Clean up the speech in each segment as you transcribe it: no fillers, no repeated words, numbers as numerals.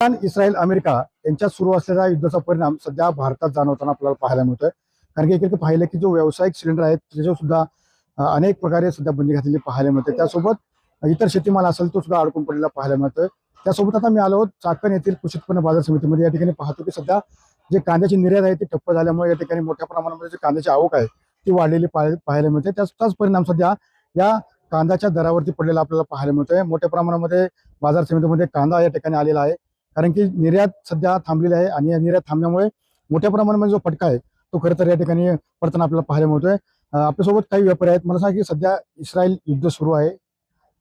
Iran, Israel, America यांच्यात सुरू असलेल्या युद्धाचा परिणाम सध्या भारतात जाणवताना आपल्याला पाहायला मिळतोय. कारण की एकीकडे पाहिलं की जो व्यावसायिक सिलेंडर आहेत त्याच्यावर सुद्धा अनेक प्रकारे सध्या बंदी घातलेली पाहायला मिळते. त्यासोबत इतर शेतीमाल असेल तो सुद्धा अडकून पडलेला पाहायला मिळतोय. त्यासोबत आता मी आलो चाकण येथील कृषी उत्पन्न बाजार समितीमध्ये. या ठिकाणी पाहतो की सध्या जे कांद्याची निर्यात आहे ती ठप्प झाल्यामुळे या ठिकाणी मोठ्या प्रमाणामध्ये जी कांद्याची आवक आहे ती वाढलेली पाहायला मिळते. त्याचाच परिणाम सध्या या कांद्याच्या दरावरती पडलेला आपल्याला पाहायला मिळतोय. मोठ्या प्रमाणामध्ये बाजार समितीमध्ये कांदा या ठिकाणी आलेला आहे. कारण की निर्यात सध्या थांबलेली आहे आणि या निर्यात थांबल्यामुळे मोठ्या प्रमाणामध्ये जो फटका आहे तो खरं तर या ठिकाणी पडताना आपल्याला पाहायला मिळतोय. आपल्यासोबत काही व्यापारी आहेत. मला सांगा की सध्या इस्रायल युद्ध सुरू आहे,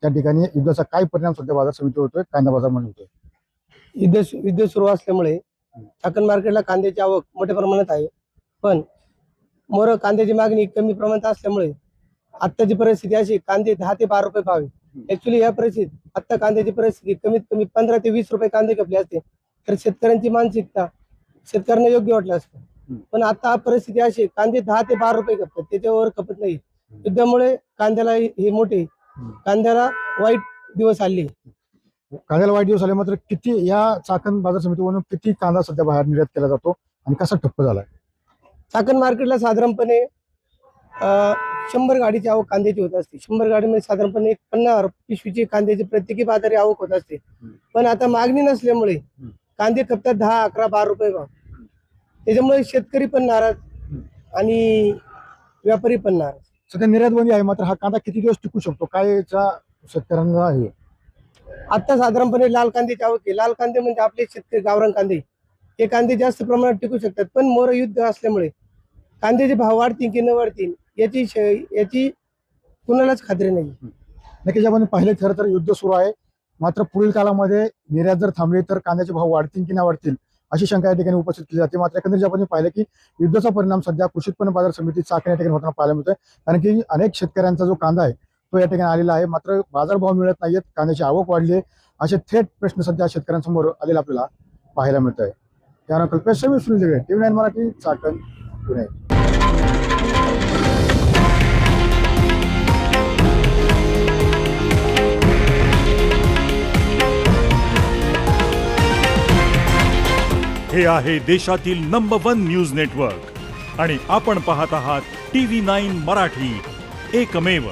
त्या ठिकाणी युद्धाचा काय परिणाम सध्या बाजार समितीवर होतोय, कांदा बाजारमध्ये होतोय? युद्ध सुरू असल्यामुळे चाकण मार्केटला कांद्याची आवक मोठ्या प्रमाणात आहे. पण मोर कांद्याची मागणी कमी प्रमाणात असल्यामुळे आत्ताची परिस्थिती अशी, कांदे 10 ते 12 रुपये भाव आहे. ऍक्च्युली या परिस्थितीत आता कांद्याची परिस्थिती कमीत कमी 15 ते 20 रुपये कांदे खपले असते तर शेतकऱ्यांची मानसिकता शेतकऱ्यांना योग्य वाटलं असतं. पण आता परिस्थिती अशी, कांदे 10 ते 12 रुपये खपतात, त्याच्यावर खपत नाही. युद्धामुळे कांद्याला हे मोठे कांद्याला वाईट दिवस आले. कांद्याला वाईट दिवस आले, मात्र किती या चाकण बाजार समितीवरून किती कांदा सध्या बाहेर निर्यात केला जातो आणि कसा ठप्प झालाय? चाकण मार्केटला साधारणपणे 100 गाडीची आवक कांद्याची होत असते. 100 गाडीमध्ये साधारणपणे 50 पिशवीची कांद्याची प्रत्येकी बाजारी आवक होत असते. पण आता मागणी नसल्यामुळे कांदे खपतात 10, 11, 12 रुपये भाव. त्याच्यामुळे शेतकरी पण नाराज आणि व्यापारी पण नाराज. सध्या निर्यात बंदी आहे, मात्र हा कांदा किती दिवस टिकू शकतो, काय याचा शेतकऱ्यांना आहे? आता साधारणपणे लाल कांद्याची आवक आहे. लाल कांदे म्हणजे आपले शेतकरी गावरान कांदे, हे कांदे जास्त प्रमाणात टिकू शकतात. पण मोर युद्ध असल्यामुळे कांद्याचे भाव वाढतील की न वाढतील याची कुणालाच खात्री नाही. नक्कीच आपण पाहिले, खरं तर युद्ध सुरू आहे, मात्र पुढील काळामध्ये निर्यात जर थांबली तर कांद्याचे भाव वाढतील की नाही वाढतील अशी शंका या ठिकाणी उपस्थित केली जाते. मात्र एकंदरीत आपण पाहिलं की युद्धाचा परिणाम सध्या कृषी उत्पन्न बाजार समिती चाकण या ठिकाणी होताना पाहायला मिळतोय. कारण की अनेक शेतकऱ्यांचा जो कांदा आहे तो या ठिकाणी आलेला आहे, मात्र बाजारभाव मिळत नाहीयेत, कांद्याची आवक वाढली आहे, असे थेट प्रश्न सध्या शेतकऱ्यांसमोर आलेला आपल्याला पाहायला मिळत आहे. त्यानंतर कल्पेश सुनील, TV9 मराठी, चाकण, पुणे. हे आहे देशातील नंबर 1 न्यूज नेटवर्क आणि आपण पाहत आहात TV9 मराठी, एकमेव.